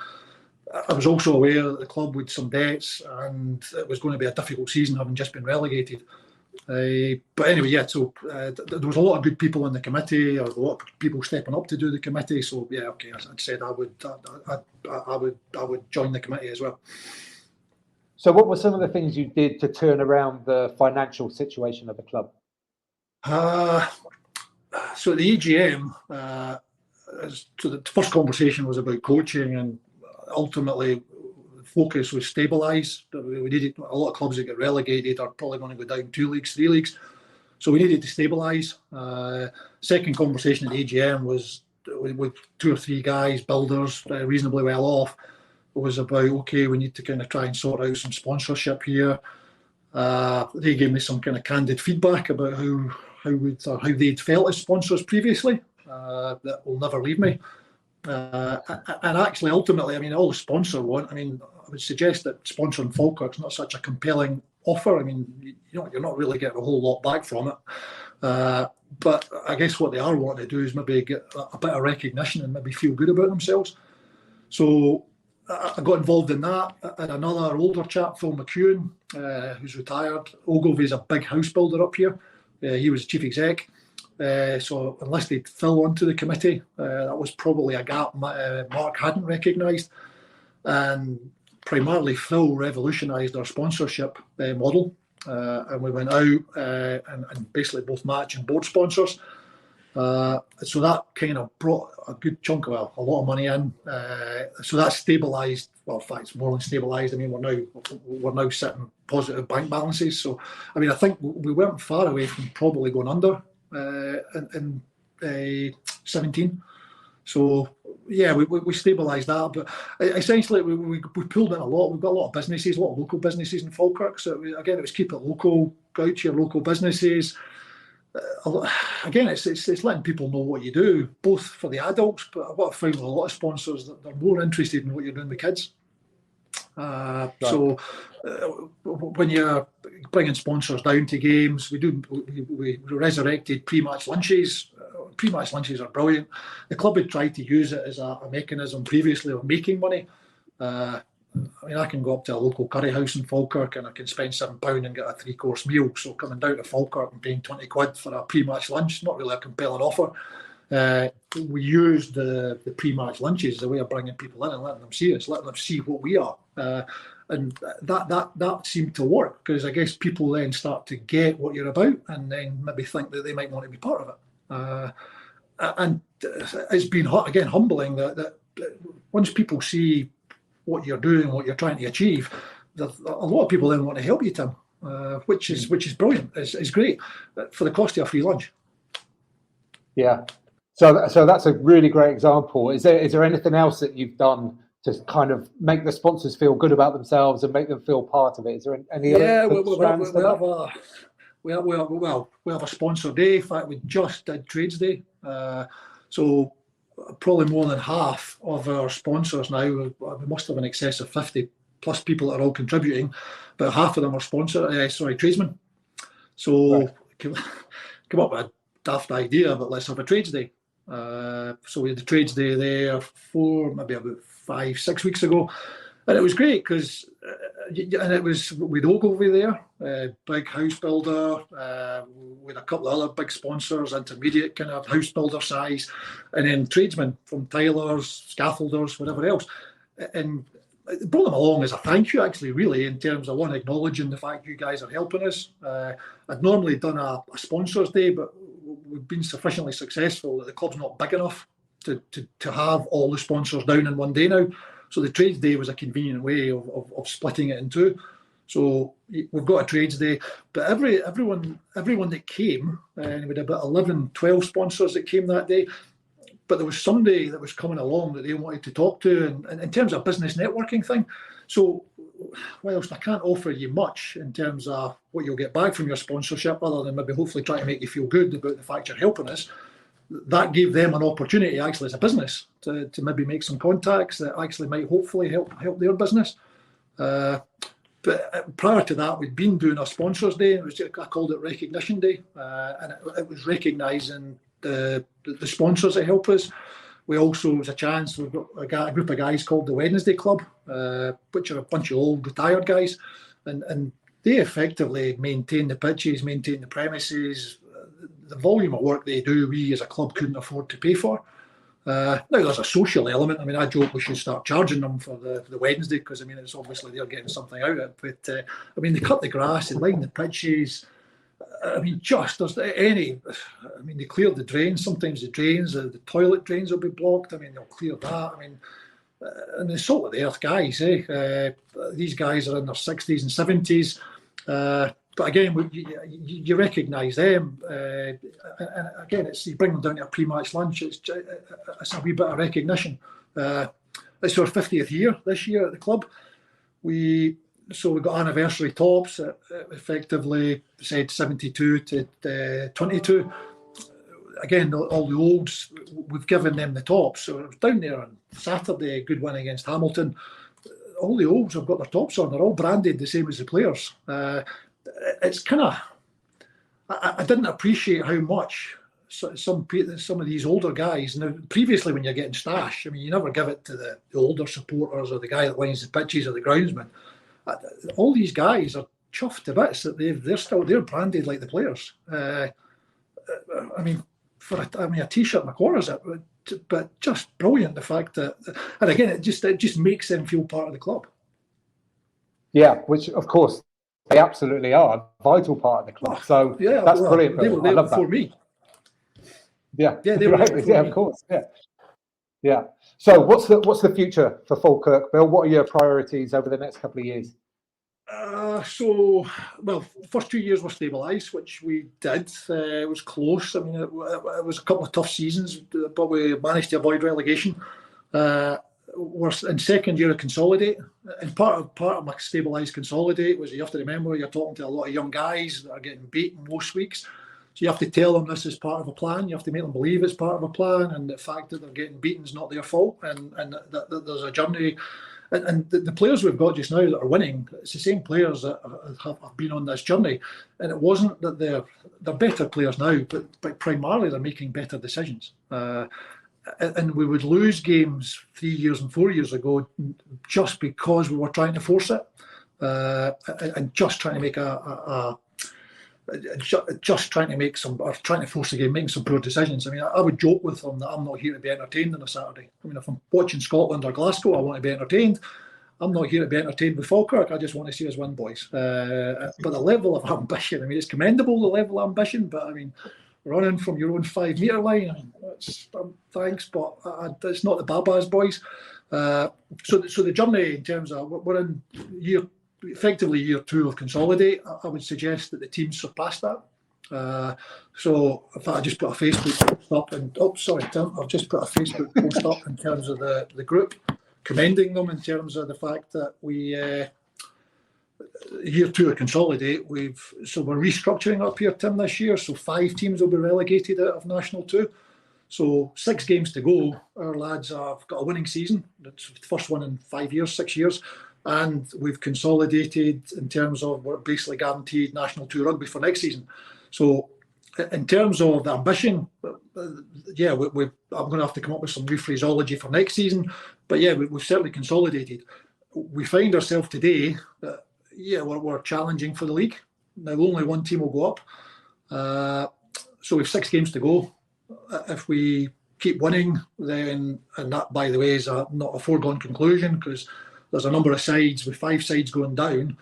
I was also aware that the club had some debts and it was going to be a difficult season having just been relegated. But anyway, yeah, so there was a lot of good people in the committee, or a lot of people stepping up to do the committee. So yeah, okay, as I said, I would join the committee as well. So what were some of the things you did to turn around the financial situation of the club? So the EGM, so the first conversation was about coaching, and ultimately the focus was stabilise. We needed, a lot of clubs that get relegated are probably going to go down 2 leagues, 3 leagues. So we needed to stabilise. Second conversation at the EGM was with 2 or 3 guys, builders, reasonably well off. It was about, okay, we need to kind of try and sort out some sponsorship here. They gave me some kind of candid feedback about how they'd felt as sponsors previously. That will never leave me. And actually, ultimately, I mean, all the sponsor want, I mean, I would suggest that sponsoring Falkirk's not such a compelling offer. I mean, you're not really getting a whole lot back from it. But I guess what they are wanting to do is maybe get a bit of recognition and maybe feel good about themselves. So I got involved in that. And another older chap, Phil McEwen, who's retired. Ogilvy's a big house builder up here. He was chief exec. So enlisted Phil onto the committee. That was probably a gap Mark hadn't recognised. And primarily Phil revolutionised our sponsorship model. And we went out and basically both match and board sponsors. So that kind of brought a good chunk of a lot of money in. So that stabilised. Well, in fact, it's more than stabilised. I mean, we're now sitting positive bank balances. So, I mean, I think we weren't far away from probably going under in 17. So yeah, we stabilised that. But essentially, we pulled in a lot. We've got a lot of businesses, a lot of local businesses in Falkirk. So again, it was keep it local, go out to your local businesses. Again, it's letting people know what you do, both for the adults, but what I found with a lot of sponsors that they're more interested in what you're doing with kids. Right. So when you're bringing sponsors down to games, we resurrected pre-match lunches. Pre-match lunches are brilliant. The club had tried to use it as a mechanism previously of making money. I mean, I can go up to a local curry house in Falkirk and I can spend £7 and get a 3-course meal. So coming down to Falkirk and paying 20 quid for a pre-match lunch, not really a compelling offer. We used the pre-match lunches as a way of bringing people in and letting them see us, letting them see what we are. And that seemed to work, because I guess people then start to get what you're about and then maybe think that they might want to be part of it. And it's been, again, humbling that once people see what you're doing, what you're trying to achieve, a lot of people then want to help you, Tim. which is brilliant. It's great for the cost of a free lunch. Yeah. So that's a really great example. Is there anything else that you've done to kind of make the sponsors feel good about themselves and make them feel part of it? Is there any other strands to that? We have a sponsor day. In fact, we just did Trades Day. So probably more than half of our sponsors now, we must have in excess of 50 plus people that are all contributing, but half of them are tradesmen. So come up with a daft idea, but let's have a Trades Day. So we had the Trades Day there maybe about 5-6 weeks ago, and it was great because we'd Ogilvy there, big house builder, with a couple of other big sponsors, intermediate kind of house builder size, and then tradesmen from tilers, scaffolders, whatever else, and it brought them along as a thank you, actually, really, in terms of one, acknowledging the fact you guys are helping us. I'd normally done a sponsors day, but we've been sufficiently successful that the club's not big enough to have all the sponsors down in one day now. So the Trades Day was a convenient way of splitting it in two. So we've got a Trades Day, but everyone that came, and we had about 11, 12 sponsors that came that day, but there was somebody that was coming along that they wanted to talk to, and in terms of business networking thing. So whilst I can't offer you much in terms of what you'll get back from your sponsorship, other than maybe hopefully try to make you feel good about the fact you're helping us, that gave them an opportunity actually as a business to maybe make some contacts that actually might hopefully help their business. But prior to that, we'd been doing a sponsors day. I called it Recognition Day, and it was recognising the sponsors that help us. We also, was a chance, we've got a group of guys called the Wednesday Club, which are a bunch of old retired guys, and they effectively maintain the pitches, maintain the premises. The volume of work they do, we as a club couldn't afford to pay for. Now there's a social element. I mean, I joke we should start charging them for the Wednesday, because I mean, it's obviously they're getting something out of it. But I mean, they cut the grass, they line the pitches. I mean, they cleared the drains. Sometimes the drains, the toilet drains will be blocked. I mean, they'll clear that. I mean, and the salt of the earth guys, these guys are in their 60s and 70s. But again, you recognise them, and again, you bring them down to a pre-match lunch. It's a wee bit of recognition. It's our 50th year this year at the club. So we got anniversary tops, effectively said 72 to 22. Again, all the olds, we've given them the tops. So I was down there on Saturday, a good win against Hamilton. All the olds have got their tops on. They're all branded the same as the players. It's kind of, I didn't appreciate how much some of these older guys. Now, previously when you're getting stash, I mean, you never give it to the older supporters or the guy that lines the pitches or the groundsman. All these guys are chuffed to bits that they're branded like the players. I mean, a t-shirt and a quarter is it, but just brilliant the fact that, and again, it just makes them feel part of the club. Yeah, which of course they absolutely are a vital part of the club. So yeah, that's brilliant. They were there before me. Yeah, they were right. Yeah, of course. Yeah. So what's the future for Falkirk, Bill? What are your priorities over the next couple of years? First 2 years were stabilised, which we did. It was close. I mean, it was a couple of tough seasons, but we managed to avoid relegation. We're in second year of consolidate, and part of my stabilised consolidate was you have to remember you're talking to a lot of young guys that are getting beaten most weeks. So you have to tell them this is part of a plan. You have to make them believe it's part of a plan, and the fact that they're getting beaten is not their fault, and that there's a journey. And the players we've got just now that are winning, it's the same players that have been on this journey. And it wasn't that they're better players now, but primarily they're making better decisions. And we would lose games 3 years and 4 years ago just because we were trying to force it, and just trying to make trying to force the game, making some poor decisions. I mean, I would joke with them that I'm not here to be entertained on a Saturday. I mean, if I'm watching Scotland or Glasgow, I want to be entertained. I'm not here to be entertained with Falkirk. I just want to see us win, boys. But the level of ambition, I mean, it's commendable, the level of ambition, but I mean, running from your own 5 metre line, I mean, thanks, but it's not the Babas, boys. So the journey in terms of, we're in year effectively year 2 of Consolidate. I would suggest that the team surpassed that. So in fact, I just put a Facebook post up, and Tim, I've just put a Facebook post up in terms of the group, commending them in terms of the fact that we year 2 of Consolidate. We're restructuring up here, Tim, this year. So 5 teams will be relegated out of National 2. So 6 games to go. Our lads have got a winning season. It's the first one in 5 years, 6 years. And we've consolidated in terms of we're basically guaranteed National 2 rugby for next season. So in terms of the ambition, I'm going to have to come up with some new phraseology for next season. But yeah, we've certainly consolidated. We find ourselves today that, we're challenging for the league. Now, only one team will go up. So we've 6 games to go. If we keep winning, then, and that, by the way, is not a foregone conclusion, because there's a number of sides, with 5 sides going down.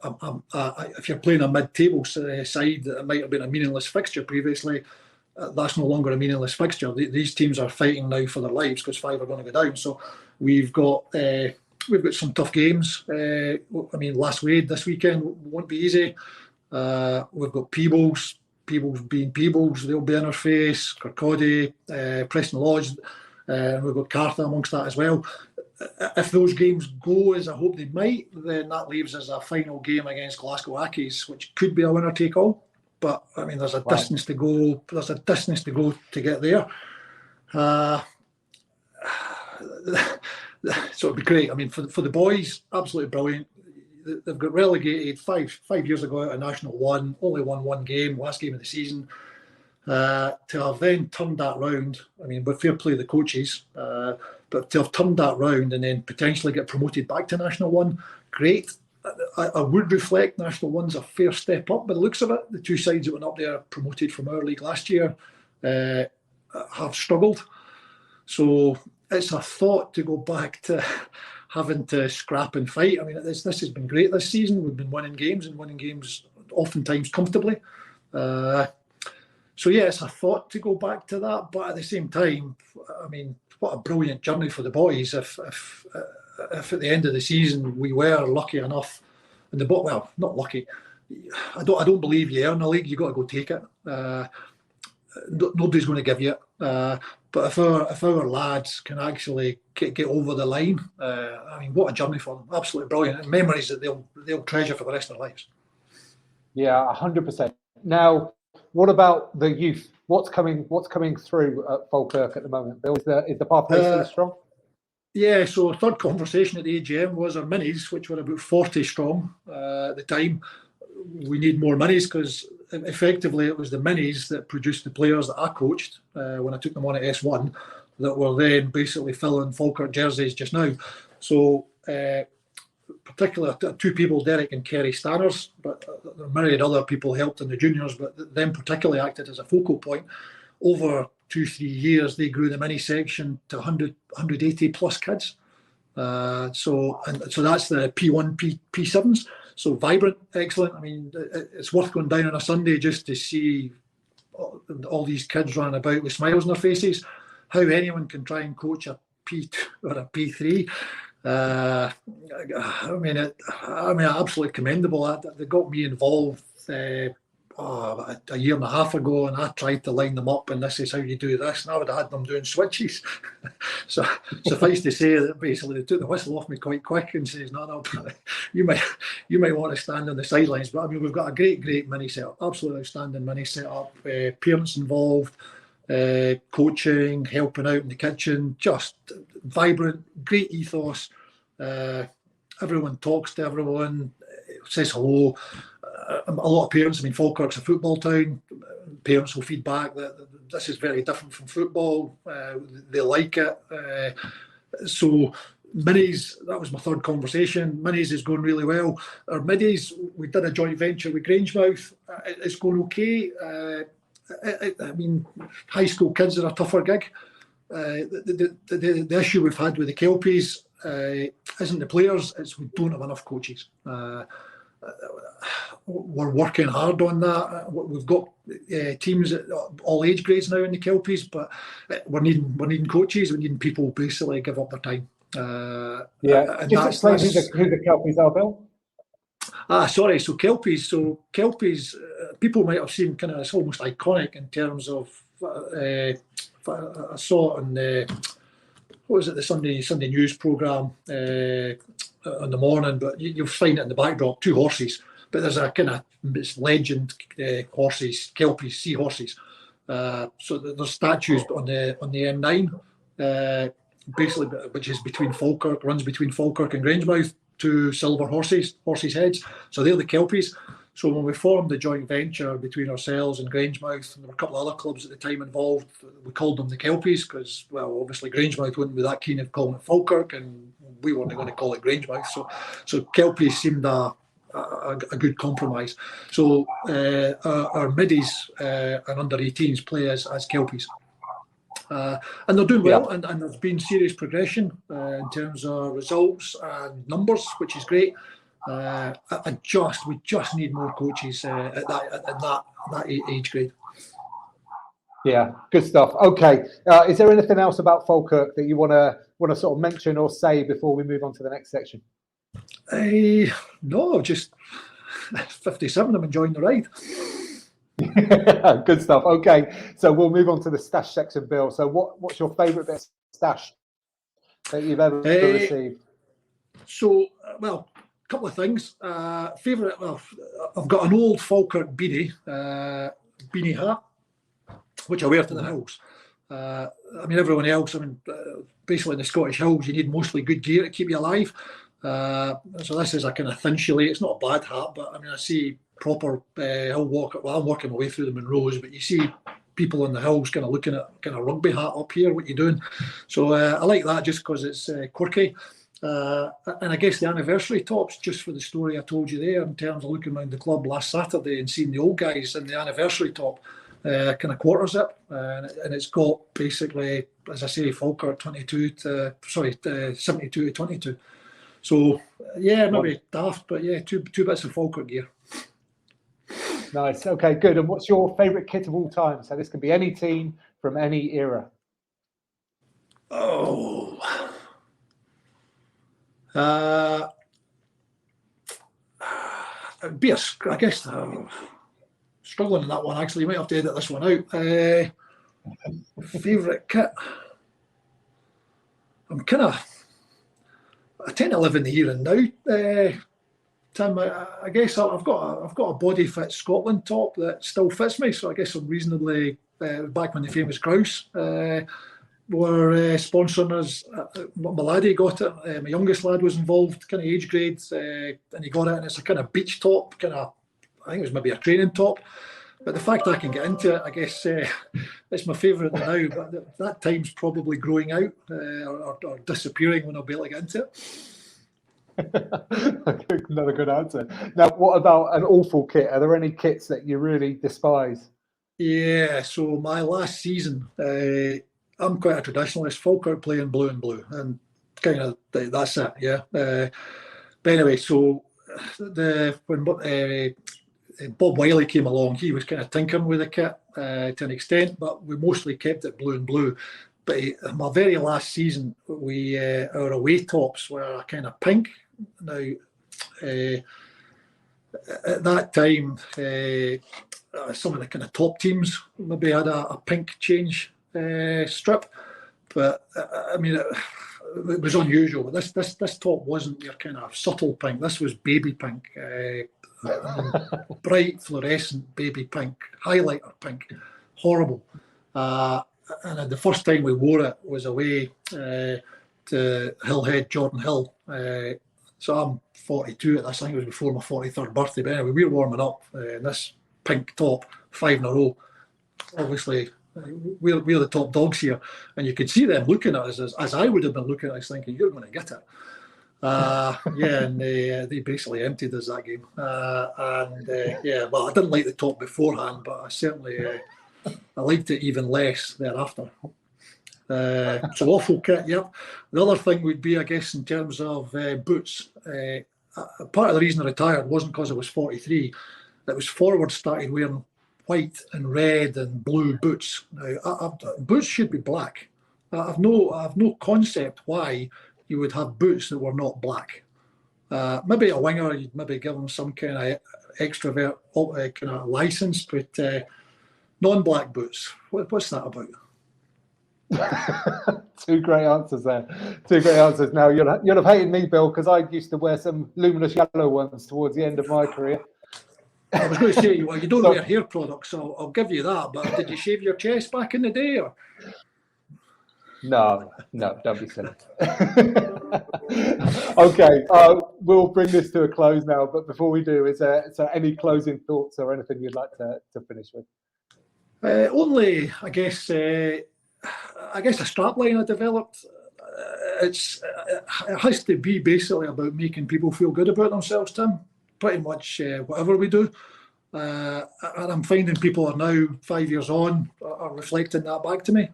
If you're playing a mid-table side that might have been a meaningless fixture previously, that's no longer a meaningless fixture. These teams are fighting now for their lives because 5 are going to go down. So we've got some tough games. Last Wade this weekend won't be easy. We've got Peebles being Peebles, they'll be in our face. Kirkcaldy, Preston Lodge, we've got Cartha amongst that as well. If those games go as I hope they might, then that leaves us a final game against Glasgow Accies, which could be a winner take all. But there's a distance to go. There's a distance to go to get there. So it'd be great. For the boys, absolutely brilliant. They've got relegated five years ago out of National 1, only won 1 game, last game of the season. To have then turned that round, with fair play to the coaches, but to have turned that round and then potentially get promoted back to National 1, great. I would reflect National 1's a fair step up by the looks of it. The 2 sides that went up there promoted from our league last year have struggled. So it's a thought to go back to having to scrap and fight. This has been great this season. We've been winning games oftentimes comfortably. So yeah, it's a thought to go back to that, but at the same time, what a brilliant journey for the boys. If at the end of the season we were lucky enough, not lucky. I don't believe you earn a league. You got to go take it. Nobody's going to give you it. But if our lads can actually get over the line, what a journey for them. Absolutely brilliant, and memories that they'll treasure for the rest of their lives. Yeah, 100%. Now, what about the youth? What's coming through at Falkirk at the moment? Bill, is the pathway still strong? Yeah, so our third conversation at the AGM was our minis, which were about 40 strong at the time. We need more minis because effectively it was the minis that produced the players that I coached when I took them on at S1 that were then basically filling Falkirk jerseys just now. So particularly 2 people, Derek and Kerry Stanners, but there were myriad other people helped in the juniors, but them particularly acted as a focal point. Over 2-3 years, they grew the mini section to 180 plus kids. So that's the P1, P7s. So vibrant, excellent. It's worth going down on a Sunday just to see all these kids running about with smiles on their faces. How anyone can try and coach a P2 or a P3. Absolutely commendable. They got me involved a year and a half ago, and I tried to line them up, and this is how you do this, and I would have had them doing switches. So suffice to say that basically they took the whistle off me quite quick and says, no, you might want to stand on the sidelines. But we've got a great mini setup, absolutely outstanding mini setup. Parents involved, coaching, helping out in the kitchen, just vibrant, great ethos. Everyone talks to everyone, says hello. A lot of parents, Falkirk's a football town. Parents will feed back that this is very different from football. They like it. So minis, that was my third conversation. Minis is going really well. Our middies, we did a joint venture with Grangemouth. It's going okay. High school kids are a tougher gig. The issue we've had with the Kelpies isn't the players, it's we don't have enough coaches. We're working hard on that. We've got teams at all age grades now in the Kelpies, but we're needing coaches. We're needing people basically give up their time. Just explain who the Kelpies are, Bill. Sorry. So Kelpies. People might have seen kind of, it's almost iconic in terms of. I saw it on what was it, the Sunday news programme in the morning. But you'll find it in the backdrop, 2 horses. But there's a kind of legend horses, Kelpies, seahorses. So there's statues on the M9, basically, which is runs between Falkirk and Grangemouth. 2 silver horses heads. So they're the Kelpies. So when we formed the joint venture between ourselves and Grangemouth, and there were a couple of other clubs at the time involved, we called them the Kelpies because, well, obviously Grangemouth wouldn't be that keen of calling it Falkirk, and we weren't going to call it Grangemouth. So Kelpies seemed a good compromise. So our middies and under 18s play as Kelpies. And they're doing well, and there's been serious progression in terms of results and numbers, which is great. We just need more coaches at that age grade. Yeah, good stuff. Okay, is there anything else about Falkirk that you want to sort of mention or say before we move on to the next section? No, just 57. I'm enjoying the ride. Good stuff. Okay, so we'll move on to the stash section, Bill. So what's your favourite bit of stash that you've ever received? So, well, a couple of things. Favourite, well, I've got an old Falkirk beanie hat, which I wear to the hills. I mean, everyone else, basically in the Scottish hills, you need mostly good gear to keep you alive. So this is a kind of thin chalet. It's not a bad hat, but I mean, I see proper hill walk. Well, I'm working my way through the Munros, but you see people on the hills kind of looking at kind of rugby hat up here. What you doing? So I like that just because it's quirky. And I guess the anniversary tops, just for the story I told you there, in terms of looking around the club last Saturday and seeing the old guys in the anniversary top, kind of quarter zip, and it's got basically, as I say, Falkirk 72 to 22. So yeah, maybe daft, but yeah, two bits of Falkirk gear. Nice. Okay, good. And what's your favourite kit of all time? So this can be any team from any era. Oh. It'd be I guess struggling in that one. Actually, you might have to edit this one out. Favourite kit. I'm kind of. I tend to live in the here and now. Tim, I guess I've got a body fit Scotland top that still fits me, so I guess I'm reasonably back when the famous Grouse were sponsoring us. My laddie got it. My youngest lad was involved, kind of age grades, and he got it. And it's a kind of beach top, I think it was maybe a training top. But the fact I can get into it, I guess it's my favourite now. But that time's probably growing out or disappearing when I'll be able to get into it. Another good answer. Now, what about an awful kit? Are there any kits that you really despise? Yeah, so my last season, I'm quite a traditionalist. Falkirk playing blue and blue, and kind of that's it. Yeah. But anyway, so when Bob Wiley came along, he was kind of tinkering with the kit to an extent, but we mostly kept it blue and blue. But my very last season, our away tops were kind of pink. Now, at that time, some of the kind of top teams maybe had a pink change strip, but I mean it was unusual. But this top wasn't your kind of subtle pink. This was baby pink, bright fluorescent baby pink, highlighter pink, horrible. And the first time we wore it was away to Hillhead, Jordan Hill. So I'm 42 at this. I think it was before my 43rd birthday. But anyway, we were warming up in this pink top, 5 in a row. Obviously, we're the top dogs here, and you could see them looking at us as I would have been looking at us, thinking, "You're going to get it." Yeah, and they basically emptied us that game. Yeah, well, I didn't like the top beforehand, but I certainly I liked it even less thereafter. So awful kit, yep. The other thing would be, I guess, in terms of boots. Part of the reason I retired wasn't because I was 43. It was forwards started wearing white and red and blue boots. Now, boots should be black. I have no concept why you would have boots that were not black. Maybe a winger, you'd maybe give them some kind of extrovert kind of license, but non-black boots. What's that about? Two great answers there. Two great answers. Now, you'll have hated me, Bill, because I used to wear some luminous yellow ones towards the end of my career. I was going to say, well, you don't wear hair products, so I'll give you that. But did you shave your chest back in the day? Or? No, don't be silly. Okay, we'll bring this to a close now. But before we do, is there any closing thoughts or anything you'd like to finish with? Only, I guess a strapline I developed. It has to be basically about making people feel good about themselves, Tim. Pretty much whatever we do. And I'm finding people are now 5 years on are reflecting that back to me.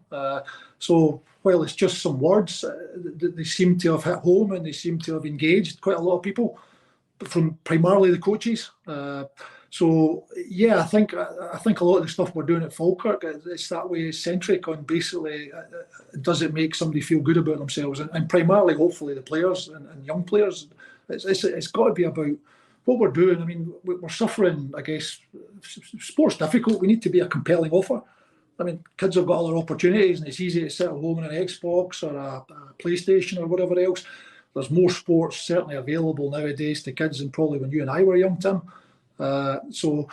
So while it's just some words, they seem to have hit home and they seem to have engaged quite a lot of people, from primarily the coaches. So yeah, I think a lot of the stuff we're doing at Falkirk, it's that way centric on basically does it make somebody feel good about themselves, and primarily hopefully the players and young players. It's got to be about what we're doing. I mean, we're suffering, I guess. Sport's difficult. We need to be a compelling offer. I mean, kids have got other opportunities, and it's easy to sit at home on an Xbox or a PlayStation or whatever else. There's more sports certainly available nowadays to kids than probably when you and I were young, Tim. So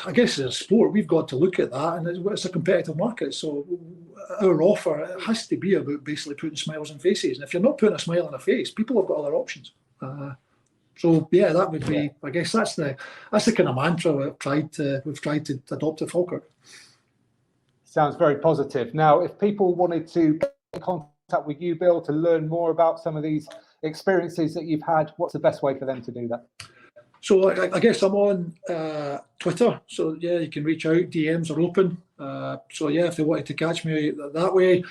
I guess as a sport, we've got to look at that, and it's a competitive market. So our offer, it has to be about basically putting smiles on faces. And if you're not putting a smile on a face, people have got other options. So yeah, that would be. I guess that's the kind of mantra we've tried to adopt at Falkirk. Sounds very positive. Now, if people wanted to get in contact with you, Bill, to learn more about some of these experiences that you've had, what's the best way for them to do that? So I guess I'm on Twitter. So yeah, you can reach out. DMs are open. So yeah, if they wanted to catch me that way,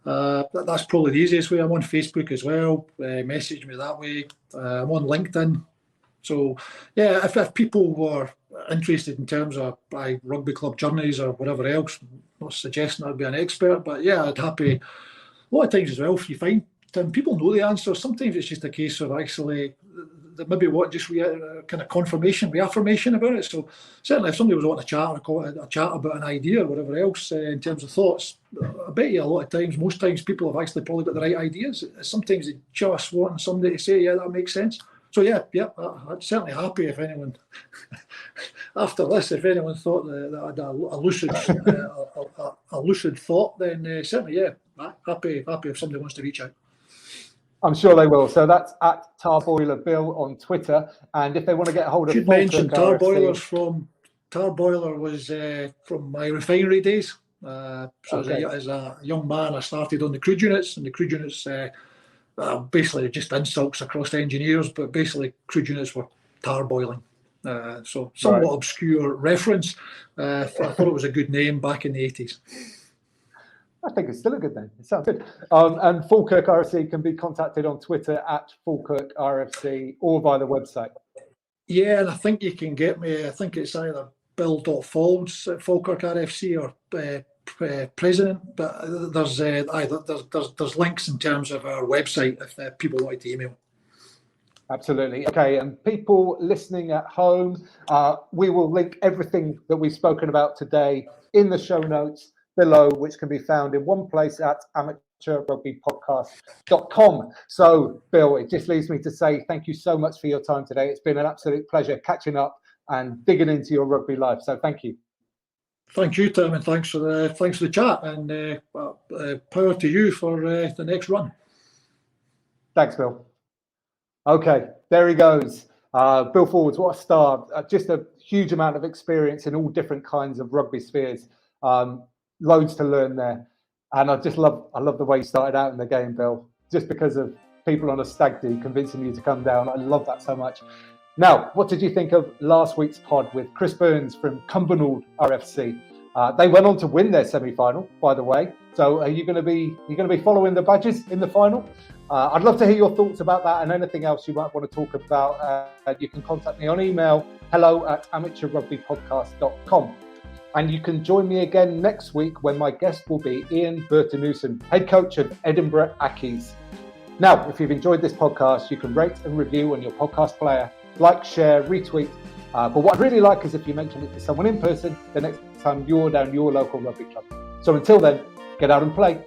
that's probably the easiest way. I'm on Facebook as well. Message me that way. I'm on LinkedIn. So yeah, if people were interested in terms of rugby club journeys or whatever else, I'm not suggesting I'd be an expert, but yeah, I'd happy. A lot of times as well, if you find people know the answer, sometimes it's just a case of actually maybe just kind of confirmation, reaffirmation about it. So certainly if somebody was wanting a chat about an idea or whatever else in terms of thoughts, I bet you a lot of times, most times people have actually probably got the right ideas. Sometimes they just want somebody to say, yeah, that makes sense. So yeah, I'm certainly happy if anyone, after this, if anyone thought that I had a lucid thought, then certainly, yeah, happy if somebody wants to reach out. I'm sure they will. So that's at TarBoiler Bill on Twitter. And if they want to get a hold of Should mention TarBoiler was from my refinery days. So okay. As a young man, I started on the crude units, and the crude units basically just insults across engineers, but basically crude units were tar boiling. So somewhat obscure reference. I thought it was a good name back in the 80s. I think it's still a good name. It sounds good. And Falkirk RFC can be contacted on Twitter at Falkirk RFC or via the website. Yeah, and I think you can get me. I think it's either bill.faulds at Falkirk RFC or President. But there's links in terms of our website if people wanted to email. Absolutely. Okay, and people listening at home, we will link everything that we've spoken about today in the show notes below, which can be found in one place at amateurrugbypodcast.com. So, Bill, it just leaves me to say thank you so much for your time today. It's been an absolute pleasure catching up and digging into your rugby life. So, thank you. Thank you, Tim, and thanks for the chat. And power to you for the next run. Thanks, Bill. Okay, there he goes. Bill Faulds, what a star! Just a huge amount of experience in all different kinds of rugby spheres. Loads to learn there, and I love the way you started out in the game, Bill. Just because of people on a stag do convincing you to come down, I love that so much. Now, what did you think of last week's pod with Chris Burns from Cumbernauld RFC? They went on to win their semi-final, by the way. So, are you going to be following the Badgers in the final? I'd love to hear your thoughts about that and anything else you might want to talk about. You can contact me on email, hello@amateurrugbypodcast.com. And you can join me again next week when my guest will be Ian Burton-Newson, head coach of Edinburgh Accies. Now, if you've enjoyed this podcast, you can rate and review on your podcast player, like, share, retweet. But what I'd really like is if you mention it to someone in person the next time you're down your local rugby club. So until then, get out and play.